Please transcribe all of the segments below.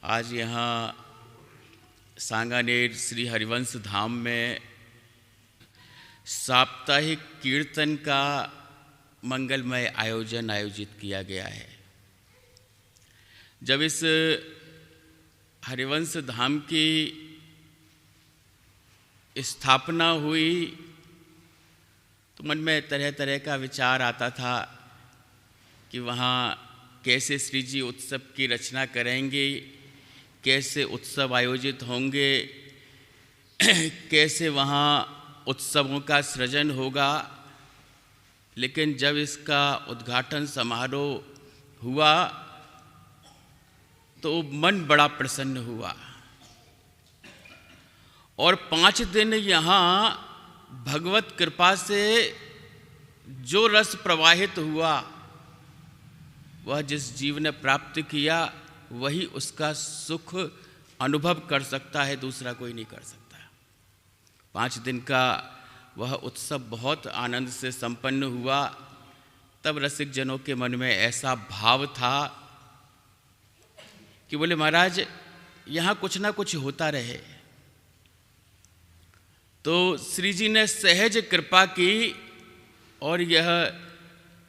आज यहाँ सांगानेर श्री हरिवंश धाम में साप्ताहिक कीर्तन का मंगलमय आयोजन आयोजित किया गया है। जब इस हरिवंश धाम की स्थापना हुई तो मन में तरह तरह का विचार आता था कि वहाँ कैसे श्री जी उत्सव की रचना करेंगे, कैसे उत्सव आयोजित होंगे, कैसे वहाँ उत्सवों का सृजन होगा। लेकिन जब इसका उद्घाटन समारोह हुआ तो मन बड़ा प्रसन्न हुआ और 5 दिन यहाँ भगवत कृपा से जो रस प्रवाहित हुआ वह जिस जीव ने प्राप्त किया वही उसका सुख अनुभव कर सकता है, दूसरा कोई नहीं कर सकता। 5 दिन का वह उत्सव बहुत आनंद से संपन्न हुआ। तब रसिक जनों के मन में ऐसा भाव था कि बोले महाराज यहाँ कुछ ना कुछ होता रहे। तो श्री जी ने सहज कृपा की और यह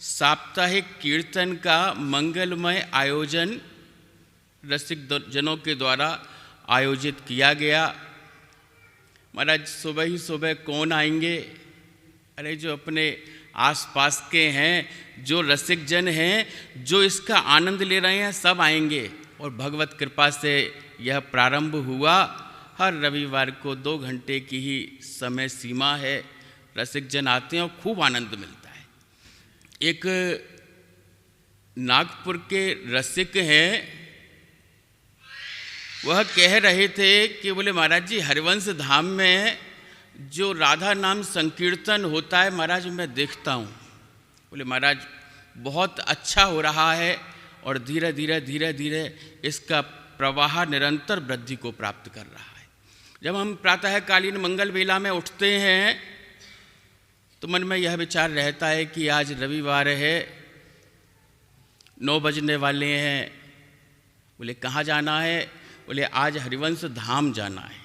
साप्ताहिक कीर्तन का मंगलमय आयोजन रसिक जनों के द्वारा आयोजित किया गया। महाराज सुबह ही सुबह कौन आएंगे? अरे जो अपने आसपास के हैं, जो रसिक जन हैं, जो इसका आनंद ले रहे हैं, सब आएंगे। और भगवत कृपा से यह प्रारंभ हुआ। हर रविवार को 2 घंटे की ही समय सीमा है। रसिक जन आते हैं और खूब आनंद मिलता है। एक नागपुर के रसिक हैं, वह कह रहे थे कि बोले महाराज जी हरिवंश धाम में जो राधा नाम संकीर्तन होता है महाराज मैं देखता हूँ। बोले महाराज बहुत अच्छा हो रहा है और धीरे धीरे इसका प्रवाह निरंतर वृद्धि को प्राप्त कर रहा है। जब हम प्रातःकालीन मंगल बेला में उठते हैं तो मन में यह विचार रहता है कि आज रविवार है, 9 बजने वाले हैं। बोले कहाँ जाना है? बोले आज हरिवंश धाम जाना है।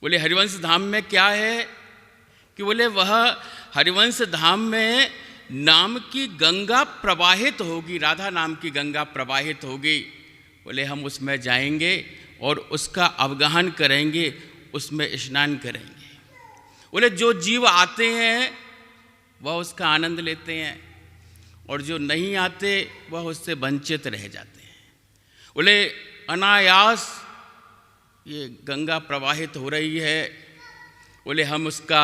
बोले हरिवंश धाम में क्या है? कि बोले वह हरिवंश धाम में नाम की गंगा प्रवाहित होगी, राधा नाम की गंगा प्रवाहित होगी। बोले हम उसमें जाएंगे और उसका अवगाहन करेंगे, उसमें स्नान करेंगे। बोले जो जीव आते हैं वह उसका आनंद लेते हैं और जो नहीं आते वह उससे वंचित रह जाते हैं। बोले अनायास ये गंगा प्रवाहित हो रही है। बोले हम उसका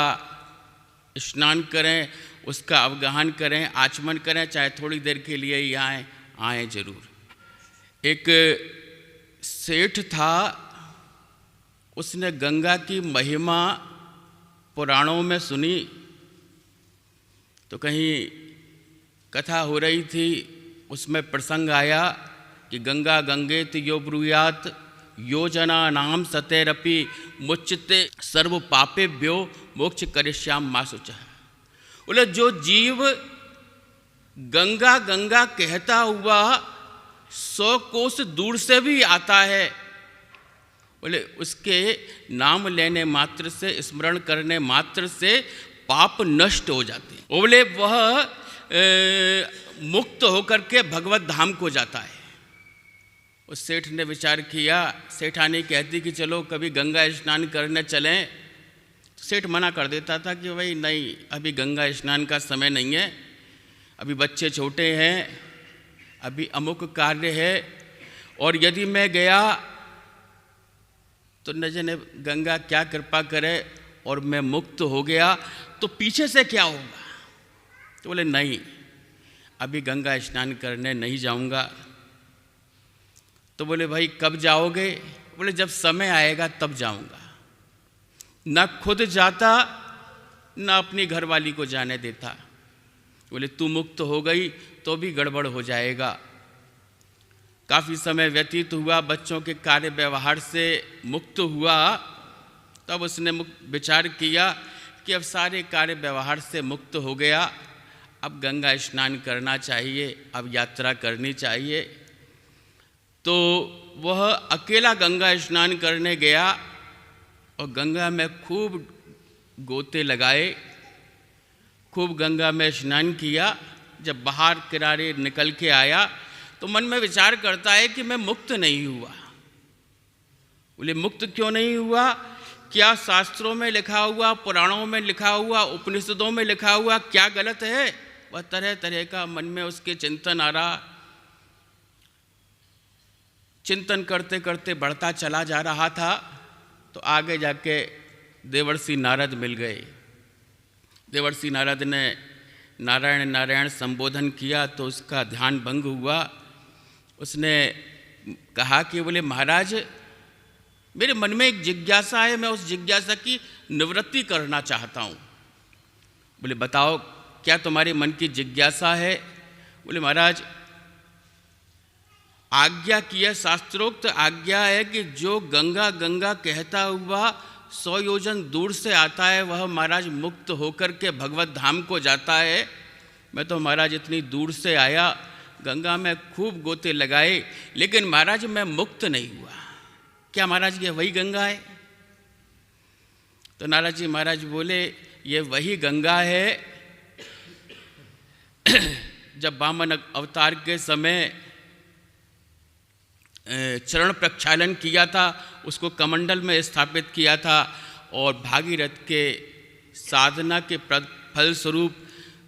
स्नान करें, उसका अवगाहन करें, आचमन करें, चाहे थोड़ी देर के लिए ही आएँ जरूर। एक सेठ था, उसने गंगा की महिमा पुराणों में सुनी। तो कहीं कथा हो रही थी, उसमें प्रसंग आया कि गंगा गंगेति यो ब्रूयात योजना नाम सतेरपि मुच्यते सर्व पापेभ्यो मोक्ष करिष्याम मा शुचः। बोले जो जीव गंगा गंगा कहता हुआ 100 कोस दूर से भी आता है, बोले उसके नाम लेने मात्र से, स्मरण करने मात्र से पाप नष्ट हो जाते हैं। बोले वह मुक्त होकर के भगवत धाम को जाता है। उस सेठ ने विचार किया। सेठानी कहती कि चलो कभी गंगा स्नान करने चलें। तो सेठ मना कर देता था कि भाई नहीं, अभी गंगा स्नान का समय नहीं है, अभी बच्चे छोटे हैं, अभी अमुक कार्य है, और यदि मैं गया तो न जाने गंगा क्या कृपा करे और मैं मुक्त हो गया तो पीछे से क्या होगा। तो बोले नहीं, अभी गंगा स्नान करने नहीं जाऊंगा। तो बोले भाई कब जाओगे? बोले जब समय आएगा तब जाऊंगा। न खुद जाता न अपनी घरवाली को जाने देता। बोले तू मुक्त हो गई तो भी गड़बड़ हो जाएगा। काफ़ी समय व्यतीत हुआ, बच्चों के कार्य व्यवहार से मुक्त हुआ। तब उसने विचार किया कि अब सारे कार्य व्यवहार से मुक्त हो गया, अब गंगा स्नान करना चाहिए, अब यात्रा करनी चाहिए। तो वह अकेला गंगा स्नान करने गया और गंगा में खूब गोते लगाए, खूब गंगा में स्नान किया। जब बाहर किनारे निकल के आया तो मन में विचार करता है कि मैं मुक्त नहीं हुआ। बोले मुक्त क्यों नहीं हुआ? क्या शास्त्रों में लिखा हुआ, पुराणों में लिखा हुआ, उपनिषदों में लिखा हुआ क्या गलत है? वह तरह तरह का मन में उसके चिंतन आ रहा। चिंतन करते करते बढ़ता चला जा रहा था तो आगे जाके देवर्षि नारद मिल गए। देवर्षि नारद ने नारायण नारायण संबोधन किया तो उसका ध्यान भंग हुआ। उसने कहा कि बोले महाराज, मेरे मन में एक जिज्ञासा है, मैं उस जिज्ञासा की निवृत्ति करना चाहता हूँ। बोले बताओ क्या तुम्हारे मन की जिज्ञासा है? बोले महाराज आज्ञा की है, शास्त्रोक्त आज्ञा है कि जो गंगा गंगा कहता हुआ 100 योजन दूर से आता है वह महाराज मुक्त होकर के भगवत धाम को जाता है। मैं तो महाराज इतनी दूर से आया, गंगा में खूब गोते लगाए, लेकिन महाराज मैं मुक्त नहीं हुआ। क्या महाराज ये वही गंगा है? तो नारद जी महाराज बोले ये वही गंगा है जब वामन अवतार के समय चरण प्रक्षालन किया था, उसको कमंडल में स्थापित किया था और भागीरथ के साधना के फलस्वरूप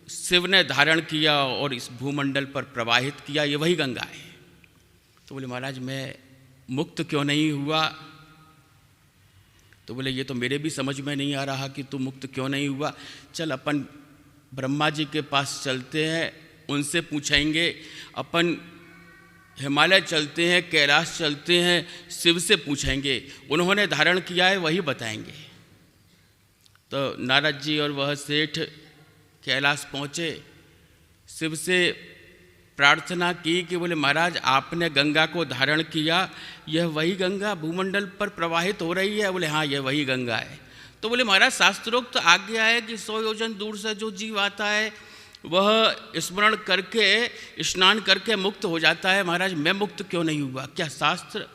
शिव ने धारण किया और इस भूमंडल पर प्रवाहित किया, ये वही गंगा है। तो बोले महाराज मैं मुक्त क्यों नहीं हुआ? तो बोले ये तो मेरे भी समझ में नहीं आ रहा कि तू मुक्त क्यों नहीं हुआ। चल अपन ब्रह्मा जी के पास चलते हैं, उनसे पूछेंगे। अपन हिमालय चलते हैं, कैलाश चलते हैं, शिव से पूछेंगे, उन्होंने धारण किया है वही बताएंगे। तो नारद जी और वह सेठ कैलाश पहुँचे, शिव से प्रार्थना की कि बोले महाराज आपने गंगा को धारण किया, यह वही गंगा भूमंडल पर प्रवाहित हो रही है? बोले हाँ यह वही गंगा है। तो बोले महाराज शास्त्रोक्त तो आज्ञा है कि 100 योजन दूर से जो जीव आता है वह स्मरण करके स्नान करके मुक्त हो जाता है। महाराज मैं मुक्त क्यों नहीं हुआ? क्या शास्त्र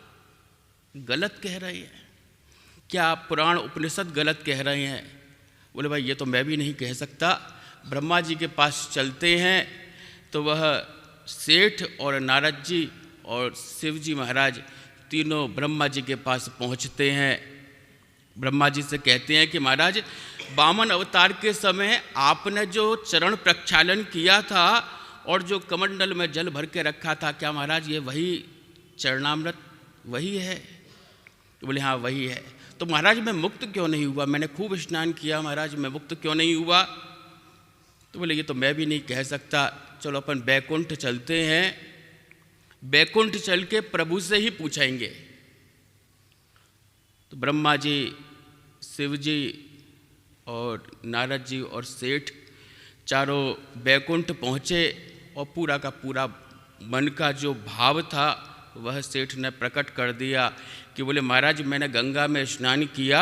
गलत कह रहे हैं? क्या पुराण उपनिषद गलत कह रहे हैं? बोले भाई ये तो मैं भी नहीं कह सकता। ब्रह्मा जी के पास चलते हैं। तो वह सेठ और नारद जी और शिव जी महाराज तीनों ब्रह्मा जी के पास पहुंचते हैं। ब्रह्मा जी से कहते हैं कि महाराज वामन अवतार के समय आपने जो चरण प्रक्षालन किया था और जो कमंडल में जल भर के रखा था, क्या महाराज ये वही चरणामृत वही है? तो बोले हाँ वही है। तो महाराज मैं मुक्त क्यों नहीं हुआ? मैंने खूब स्नान किया, महाराज मैं मुक्त क्यों नहीं हुआ? तो बोले ये तो मैं भी नहीं कह सकता। चलो अपन बैकुंठ चलते हैं, बैकुंठ चल के प्रभु से ही पूछेंगे। तो ब्रह्मा जी, शिव जी और नारद जी और सेठ चारों बैकुंठ पहुँचे और पूरा का पूरा मन का जो भाव था वह सेठ ने प्रकट कर दिया कि बोले महाराज मैंने गंगा में स्नान किया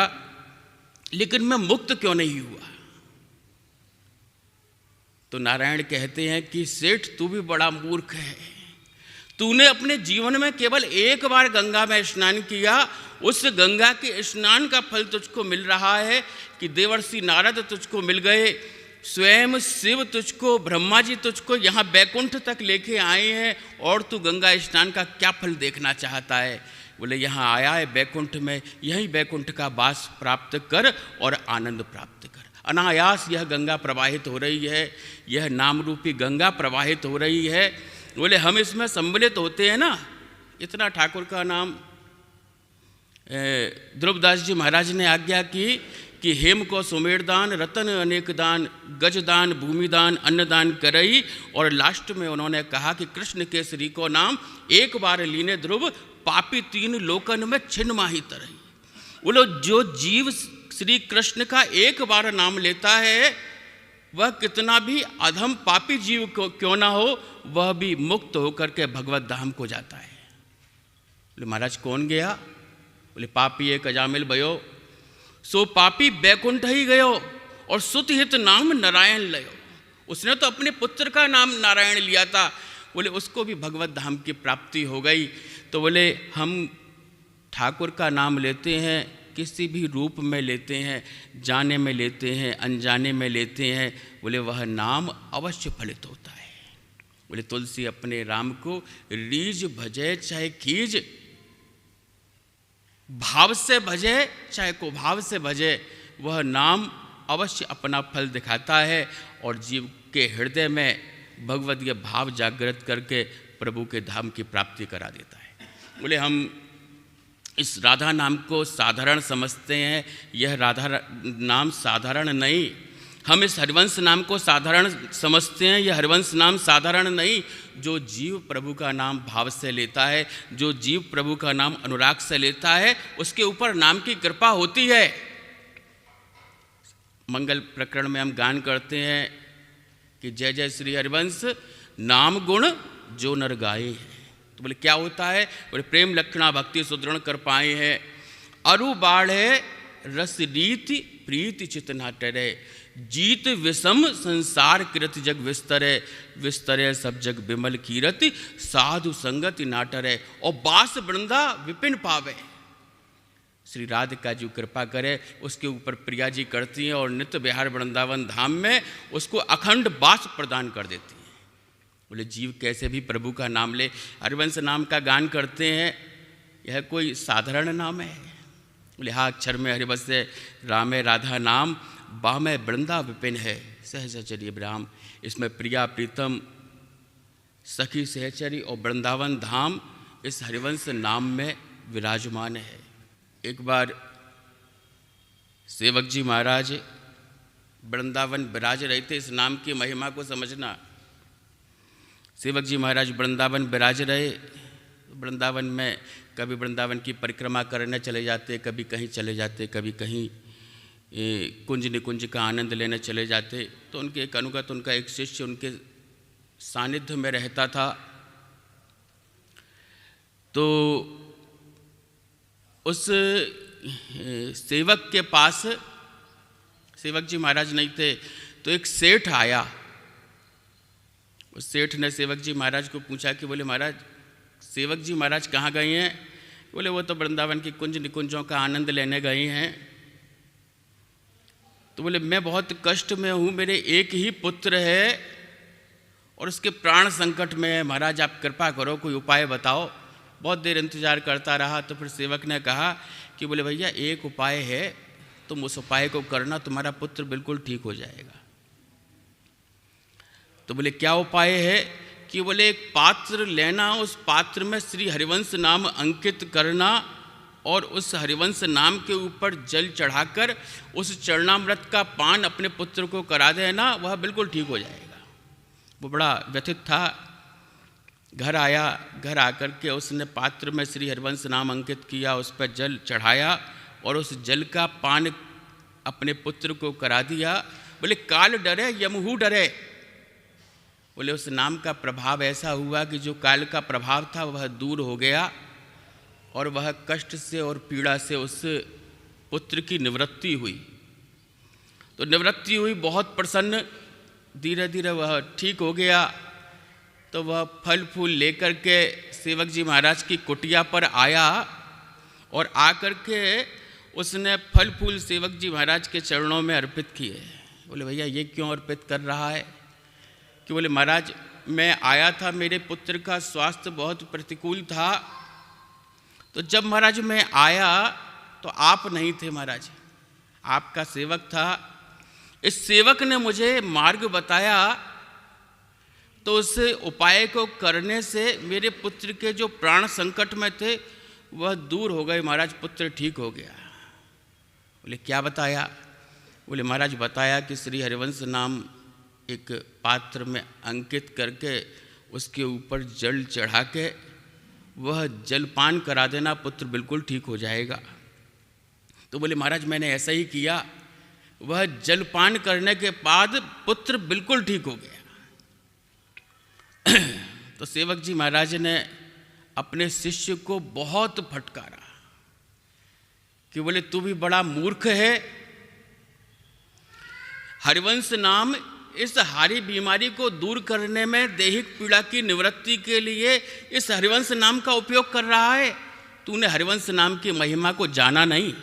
लेकिन मैं मुक्त क्यों नहीं हुआ? तो नारायण कहते हैं कि सेठ तू भी बड़ा मूर्ख है। तूने अपने जीवन में केवल एक बार गंगा में स्नान किया, उस गंगा के स्नान का फल तुझको मिल रहा है कि देवर्षि नारद तुझको मिल गए, स्वयं शिव तुझको, ब्रह्मा जी तुझको यहाँ बैकुंठ तक लेके आए हैं और तू गंगा स्नान का क्या फल देखना चाहता है? बोले यहाँ आया है बैकुंठ में, यही बैकुंठ का वास प्राप्त कर और आनंद प्राप्त कर। अनायास यह गंगा प्रवाहित हो रही है, यह नाम रूपी गंगा प्रवाहित हो रही है। बोले हम इसमें सम्मिलित होते हैं ना। इतना ठाकुर का नाम ध्रुवदास जी महाराज ने आज्ञा की कि हेम को सुमेर दान, रतन अनेक दान, गज दान, भूमि दान, अन्न दान करई। और लास्ट में उन्होंने कहा कि कृष्ण के श्री को नाम एक बार लीने ध्रुव, पापी तीन लोकन में छिन्न माही तरई। बोलो जो जीव श्री कृष्ण का एक बार नाम लेता है वह कितना भी अधम पापी जीव को क्यों ना हो, वह भी मुक्त होकर के भगवत धाम को जाता है। बोले महाराज कौन गया? बोले पापी एक अजामिल भयो, सो पापी बैकुंठ ही गयो और सुत हित नाम नारायण लयो। उसने तो अपने पुत्र का नाम नारायण लिया था। बोले उसको भी भगवत धाम की प्राप्ति हो गई। तो बोले हम ठाकुर का नाम लेते हैं, किसी भी रूप में लेते हैं, जाने में लेते हैं, अनजाने में लेते हैं, बोले वह नाम अवश्य फलित होता है। बोले तुलसी अपने राम को रीझ भजे चाहे खीज, भाव से भजे चाहे को भाव से भजे, वह नाम अवश्य अपना फल दिखाता है और जीव के हृदय में भगवत ये भाव जागृत करके प्रभु के धाम की प्राप्ति करा देता है। बोले हम इस राधा नाम को साधारण समझते हैं, यह राधा नाम साधारण नहीं। हम इस हरिवंश नाम को साधारण समझते हैं, यह हरिवंश नाम साधारण नहीं। जो जीव प्रभु का नाम भाव से लेता है, जो जीव प्रभु का नाम अनुराग से लेता है, उसके ऊपर नाम की कृपा होती है। मंगल प्रकरण में हम गान करते हैं कि जय जय श्री हरिवंश नाम गुण जो नर गाए हैं। तो बोले क्या होता है? बोले प्रेम लक्षणा भक्ति सुदृढ़ कर पाए हैं, अरु बाढ़े रस रीति प्रीति चित न टरे, जीत विषम संसार कृत जग विस्तरे, विस्तरे सब जग विमल कीरति साधु संगति ना टरे, और बास वृंदा विपिन पावे। श्री राधिका जी कृपा करे, उसके ऊपर प्रिया जी करती हैं और नित्य विहार वृंदावन धाम में उसको अखंड वास प्रदान कर देती हैं। बोले जीव कैसे भी प्रभु का नाम ले, हरिवंश नाम का गान करते हैं, यह कोई साधारण नाम है? बोले हाँ, अक्षर में हरिवंश है, राम है राधा नाम, बा में वृंदा विपिन है, सहचरी ब्राह्म। इसमें प्रिया प्रीतम सखी सहचरी और वृंदावन धाम इस हरिवंश नाम में विराजमान है। एक बार सेवक जी महाराज वृंदावन विराज रहे थे। इस नाम की महिमा को समझना, सेवक जी महाराज वृंदावन विराज रहे। वृंदावन में कभी वृंदावन की परिक्रमा करने चले जाते, कभी कहीं चले जाते, कभी कहीं कुंज निकुंज का आनंद लेने चले जाते। तो उनके एक अनुगत, उनका एक शिष्य उनके सानिध्य में रहता था। तो उस सेवक के पास, सेवक जी महाराज नहीं थे, तो एक सेठ आया। उस सेठ ने सेवक जी महाराज को पूछा कि बोले महाराज, सेवक जी महाराज कहाँ गए हैं? बोले वो तो वृंदावन की कुंज निकुंजों का आनंद लेने गए हैं। तो बोले मैं बहुत कष्ट में हूँ, मेरे एक ही पुत्र है और उसके प्राण संकट में है, महाराज आप कृपा करो, कोई उपाय बताओ। बहुत देर इंतजार करता रहा। तो फिर सेवक ने कहा कि बोले भैया एक उपाय है, तुम उस उपाय को करना, तुम्हारा पुत्र बिल्कुल ठीक हो जाएगा। तो बोले क्या उपाय है? कि बोले एक पात्र लेना, उस पात्र में श्री हरिवंश नाम अंकित करना और उस हरिवंश नाम के ऊपर जल चढ़ाकर उस चरणामृत का पान अपने पुत्र को करा देना, वह बिल्कुल ठीक हो जाएगा। वो बड़ा व्यथित था। घर आया, घर आकर के उसने पात्र में श्री हरिवंश नाम अंकित किया, उस पर जल चढ़ाया और उस जल का पान अपने पुत्र को करा दिया। बोले काल डरे यमहू डरे। बोले उस नाम का प्रभाव ऐसा हुआ कि जो काल का प्रभाव था वह दूर हो गया और वह कष्ट से और पीड़ा से उस पुत्र की निवृत्ति हुई। तो निवृत्ति हुई, बहुत प्रसन्न, धीरे धीरे वह ठीक हो गया। तो वह फल फूल लेकर के सेवक जी महाराज की कुटिया पर आया और आकर के उसने फल फूल सेवक जी महाराज के चरणों में अर्पित किए। बोले भैया ये क्यों अर्पित कर रहा है? कि बोले महाराज मैं आया था, मेरे पुत्र का स्वास्थ्य बहुत प्रतिकूल था। तो जब महाराज मैं आया तो आप नहीं थे महाराज, आपका सेवक था। इस सेवक ने मुझे मार्ग बताया, तो उस उपाय को करने से मेरे पुत्र के जो प्राण संकट में थे वह दूर हो गए महाराज, पुत्र ठीक हो गया। बोले क्या बताया? बोले महाराज बताया कि श्री हरिवंश नाम एक पात्र में अंकित करके उसके ऊपर जल चढ़ा के वह जलपान करा देना, पुत्र बिल्कुल ठीक हो जाएगा। तो बोले महाराज मैंने ऐसा ही किया, वह जलपान करने के बाद पुत्र बिल्कुल ठीक हो गया। तो सेवक जी महाराज ने अपने शिष्य को बहुत फटकारा कि बोले तू भी बड़ा मूर्ख है, हरिवंश नाम इस हारी बीमारी को दूर करने में, दैहिक पीड़ा की निवृत्ति के लिए इस हरिवंश नाम का उपयोग कर रहा है। तूने हरिवंश नाम की महिमा को जाना नहीं।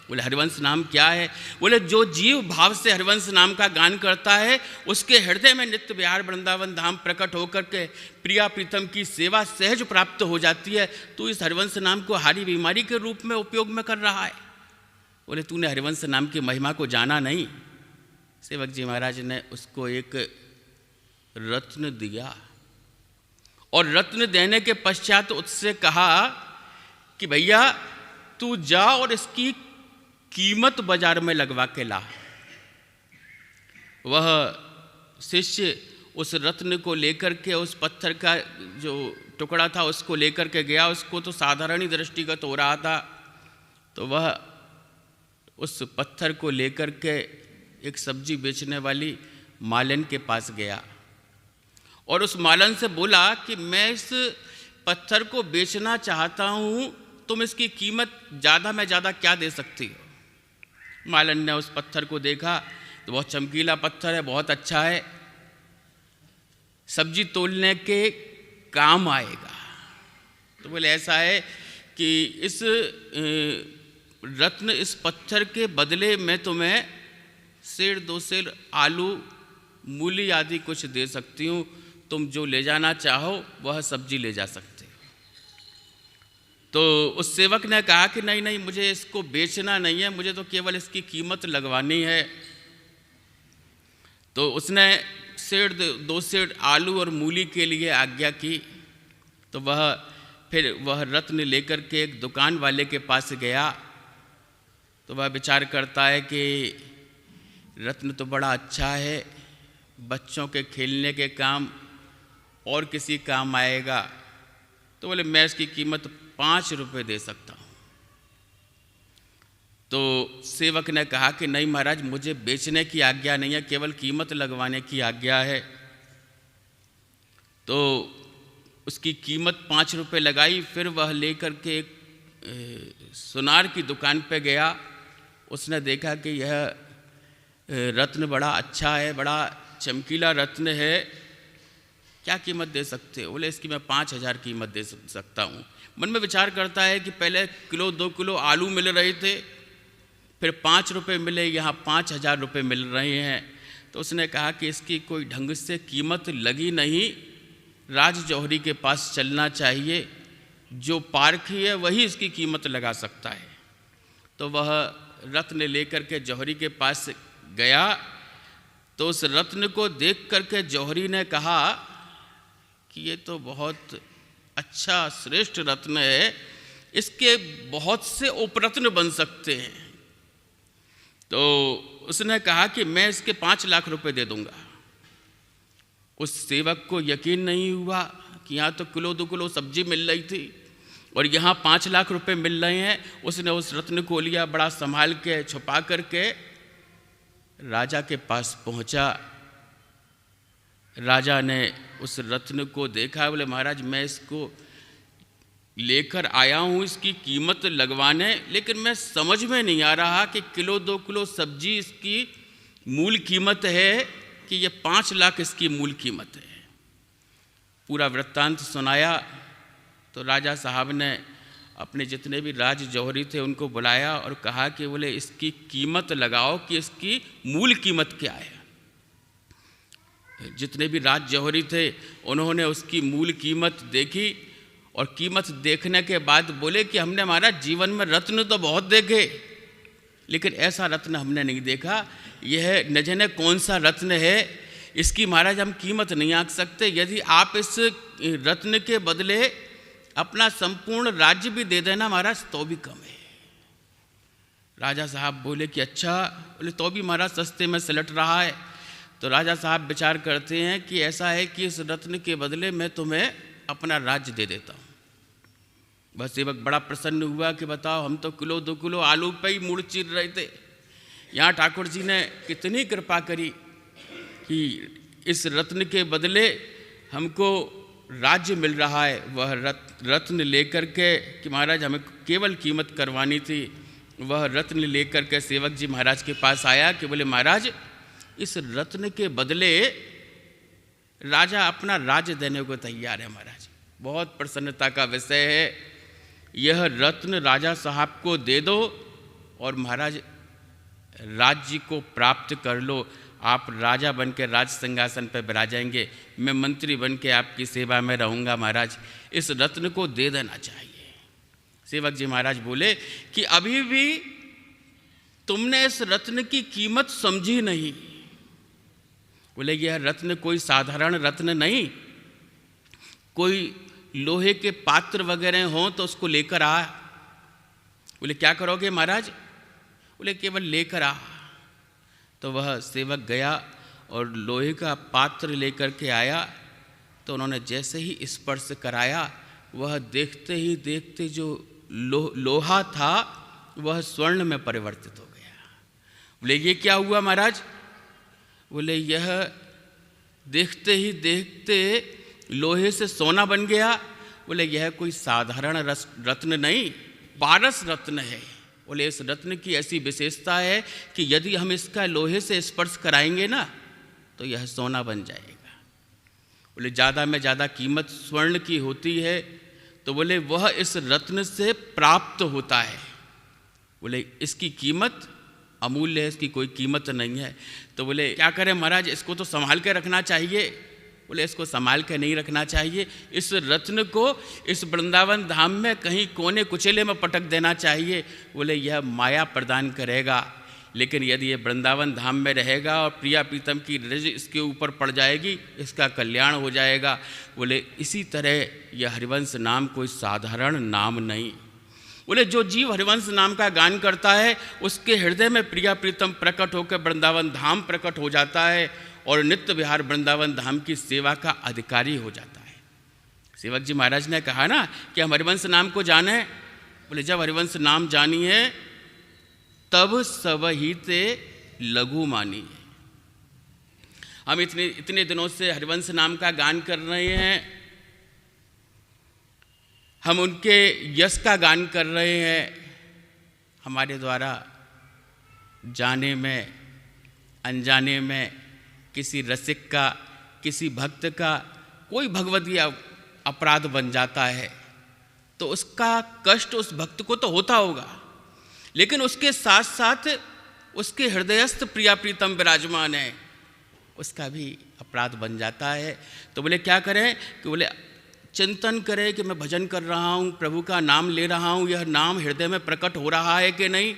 बोले हरिवंश नाम क्या है? बोले जो जीव भाव से हरिवंश नाम का गान करता है उसके हृदय में नित्य विहार वृंदावन धाम प्रकट होकर के प्रिया प्रीतम की सेवा सहज प्राप्त हो जाती है। तू इस हरिवंश नाम को हारी बीमारी के रूप में उपयोग में कर रहा है। बोले तूने हरिवंश नाम की महिमा को जाना नहीं। सेवक जी महाराज ने उसको एक रत्न दिया और रत्न देने के पश्चात उससे कहा कि भैया तू जा और इसकी कीमत बाजार में लगवा के ला। वह शिष्य उस रत्न को लेकर के, उस पत्थर का जो टुकड़ा था उसको लेकर के गया। उसको तो साधारण ही दृष्टिगत हो रहा था, तो वह उस पत्थर को लेकर के एक सब्जी बेचने वाली मालन के पास गया और उस मालन से बोला कि मैं इस पत्थर को बेचना चाहता हूँ, तुम इसकी कीमत ज़्यादा में ज़्यादा क्या दे सकती हो? मालन ने उस पत्थर को देखा तो बहुत चमकीला पत्थर है, बहुत अच्छा है, सब्जी तोलने के काम आएगा। तो बोले ऐसा है कि इस रत्न, इस पत्थर के बदले मैं तुम्हें 1.5 सेर आलू, मूली आदि कुछ दे सकती हूँ, तुम जो ले जाना चाहो वह सब्जी ले जा सकते हो। तो उस सेवक ने कहा कि नहीं नहीं, मुझे इसको बेचना नहीं है, मुझे तो केवल इसकी कीमत लगवानी है। तो उसने 1.5 सेर आलू और मूली के लिए आज्ञा की। तो फिर वह रत्न लेकर के एक दुकान वाले के पास गया। तो वह विचार करता है कि रत्न तो बड़ा अच्छा है, बच्चों के खेलने के काम और किसी काम आएगा। तो बोले मैं इसकी कीमत 5 रुपये दे सकता हूँ। तो सेवक ने कहा कि नहीं महाराज, मुझे बेचने की आज्ञा नहीं है, केवल कीमत लगवाने की आज्ञा है। तो उसकी कीमत 5 रुपये लगाई। फिर वह लेकर के एक सुनार की दुकान पे गया। उसने देखा कि यह रत्न बड़ा अच्छा है, बड़ा चमकीला रत्न है, क्या कीमत दे सकते हो? बोले इसकी मैं 5,000 कीमत दे सकता हूँ। मन में विचार करता है कि पहले किलो 2 किलो आलू मिल रहे थे, फिर 5 रुपये मिले, यहाँ 5,000 रुपये मिल रहे हैं। तो उसने कहा कि इसकी कोई ढंग से कीमत लगी नहीं, राज जौहरी के पास चलना चाहिए, जो पारखी है वही इसकी कीमत लगा सकता है। तो वह रत्न लेकर के जौहरी के पास गया। तो उस रत्न को देख करके जौहरी ने कहा कि ये तो बहुत अच्छा श्रेष्ठ रत्न है, इसके बहुत से उपरत्न बन सकते हैं। तो उसने कहा कि मैं इसके 5 लाख रुपए दे दूंगा। उस सेवक को यकीन नहीं हुआ कि यहाँ तो किलो 2 किलो सब्जी मिल रही थी और यहाँ 5 लाख रुपए मिल रहे हैं। उसने उस रत्न को लिया, बड़ा संभाल के छुपा करके राजा के पास पहुँचा। राजा ने उस रत्न को देखा। बोले महाराज मैं इसको लेकर आया हूँ इसकी कीमत लगवाने, लेकिन मैं समझ में नहीं आ रहा कि किलो 2 किलो सब्जी इसकी मूल कीमत है कि ये 5 लाख इसकी मूल कीमत है। पूरा वृत्तांत सुनाया। तो राजा साहब ने अपने जितने भी राज जौहरी थे उनको बुलाया और कहा कि बोले इसकी कीमत लगाओ कि इसकी मूल कीमत क्या है। जितने भी राज जौहरी थे उन्होंने उसकी मूल कीमत देखी और कीमत देखने के बाद बोले कि हमने हमारा जीवन में रत्न तो बहुत देखे, लेकिन ऐसा रत्न हमने नहीं देखा। यह न जाने कौन सा रत्न है, इसकी महाराज हम कीमत नहीं आंक सकते। यदि आप इस रत्न के बदले अपना संपूर्ण राज्य भी दे देना महाराज तो भी कम है। राजा साहब बोले कि अच्छा, बोले तो भी महाराज सस्ते में सिलट रहा है। तो राजा साहब विचार करते हैं कि ऐसा है कि इस रत्न के बदले मैं तुम्हें अपना राज्य दे देता हूँ। बस सेवक बड़ा प्रसन्न हुआ कि बताओ हम तो किलो 2 किलो आलू पे ही मुड़ चीर रहे थे, यहाँ ठाकुर जी ने कितनी कृपा करी कि इस रत्न के बदले हमको राज्य मिल रहा है। वह रत्न लेकर के कि महाराज हमें केवल कीमत करवानी थी, वह रत्न लेकर के सेवक जी महाराज के पास आया कि बोले महाराज इस रत्न के बदले राजा अपना राज्य देने को तैयार है महाराज। बहुत प्रसन्नता का विषय है। यह रत्न राजा साहब को दे दो और महाराज राज्य को प्राप्त कर लो। आप राजा बन के राज सिंहासन पर विराजेंगे, मैं मंत्री बन के आपकी सेवा में रहूँगा महाराज। इस रत्न को दे देना चाहिए। सेवक जी महाराज बोले कि अभी भी तुमने इस रत्न की कीमत समझी नहीं। बोले यह रत्न कोई साधारण रत्न नहीं, कोई लोहे के पात्र वगैरह हों तो उसको लेकर आ। बोले क्या करोगे महाराज? बोले केवल लेकर आ। तो वह सेवक गया और लोहे का पात्र लेकर के आया। तो उन्होंने जैसे ही स्पर्श कराया, वह देखते ही देखते जो लोहा था वह स्वर्ण में परिवर्तित हो गया। बोले ये क्या हुआ महाराज? बोले यह देखते ही देखते लोहे से सोना बन गया। बोले यह कोई साधारण रत्न नहीं, पारस रत्न है। बोले इस रत्न की ऐसी विशेषता है कि यदि हम इसका लोहे से स्पर्श कराएंगे ना तो यह सोना बन जाएगा। बोले ज़्यादा में ज़्यादा कीमत स्वर्ण की होती है, तो बोले वह इस रत्न से प्राप्त होता है। बोले इसकी कीमत अमूल्य है, इसकी कोई कीमत नहीं है। तो बोले क्या करें महाराज, इसको तो संभाल के रखना चाहिए। बोले इसको संभाल के नहीं रखना चाहिए, इस रत्न को इस वृंदावन धाम में कहीं कोने कुचेले में पटक देना चाहिए। बोले यह माया प्रदान करेगा, लेकिन यदि ये वृंदावन धाम में रहेगा और प्रिया प्रीतम की रज इसके ऊपर पड़ जाएगी, इसका कल्याण हो जाएगा। बोले इसी तरह यह हरिवंश नाम कोई साधारण नाम नहीं। बोले जो जीव हरिवंश नाम का गान करता है उसके हृदय में प्रिया प्रीतम प्रकट होकर वृंदावन धाम प्रकट हो जाता है और नित्य विहार वृंदावन धाम की सेवा का अधिकारी हो जाता है। सेवक जी महाराज ने कहा ना कि हम हरिवंश नाम को जाने। बोले जब हरिवंश नाम जानिए तब सब ही ते लघु मानिए। हम इतने दिनों से हरिवंश नाम का गान कर रहे हैं, हम उनके यश का गान कर रहे हैं। हमारे द्वारा जाने में अनजाने में किसी रसिक का, किसी भक्त का कोई भगवदीय अपराध बन जाता है तो उसका कष्ट उस भक्त को तो होता होगा, लेकिन उसके साथ साथ उसके हृदयस्थ प्रिया प्रीतम विराजमान है, उसका भी अपराध बन जाता है। तो बोले क्या करें? कि बोले चिंतन करें कि मैं भजन कर रहा हूँ, प्रभु का नाम ले रहा हूँ, यह नाम हृदय में प्रकट हो रहा है कि नहीं।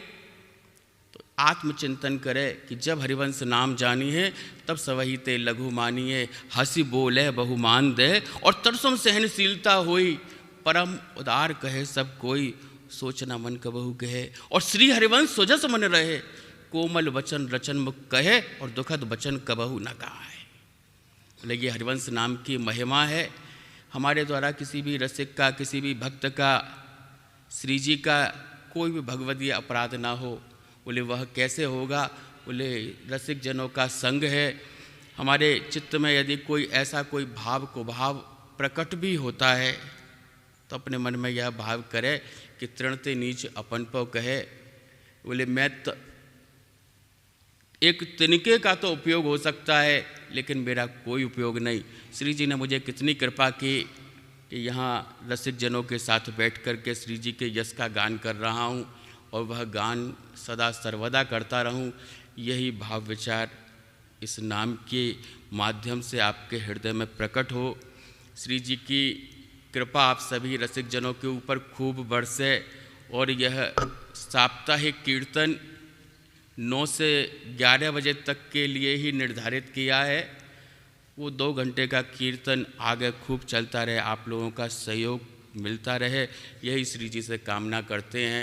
तो आत्मचिंतन करे कि जब हरिवंश नाम जानी है तब सवही ते लघु मानिए। हंसी बोले बहुमान दे और तरसम सहनशीलता होई, परम उदार कहे सब कोई, सोचना मन कबहु कहे और श्री हरिवंश सुजस मन रहे, कोमल वचन रचन मुख कहे और दुखद वचन कबहु न कहे। बोले ये हरिवंश नाम की महिमा है। हमारे द्वारा किसी भी रसिक का, किसी भी भक्त का, श्री जी का कोई भी भगवदीय अपराध ना हो। बोले वह कैसे होगा? बोले रसिक जनों का संग है। हमारे चित्त में यदि कोई ऐसा कोई भाव को भाव प्रकट भी होता है तो अपने मन में यह भाव करे कि तृणते नीच अपन पव कहे। बोले मैं तो एक तिनके का तो उपयोग हो सकता है, लेकिन मेरा कोई उपयोग नहीं। श्री जी ने मुझे कितनी कृपा की कि यहाँ रसिक जनों के साथ बैठ कर के श्री जी के यश का गान कर रहा हूँ और वह गान सदा सर्वदा करता रहूँ। यही भाव विचार इस नाम के माध्यम से आपके हृदय में प्रकट हो। श्री जी की कृपा आप सभी रसिक जनों के ऊपर खूब बरसे और यह साप्ताहिक कीर्तन 9 से 11 बजे तक के लिए ही निर्धारित किया है। वो 2 घंटे का कीर्तन आगे खूब चलता रहे, आप लोगों का सहयोग मिलता रहे, यही श्री जी से कामना करते हैं।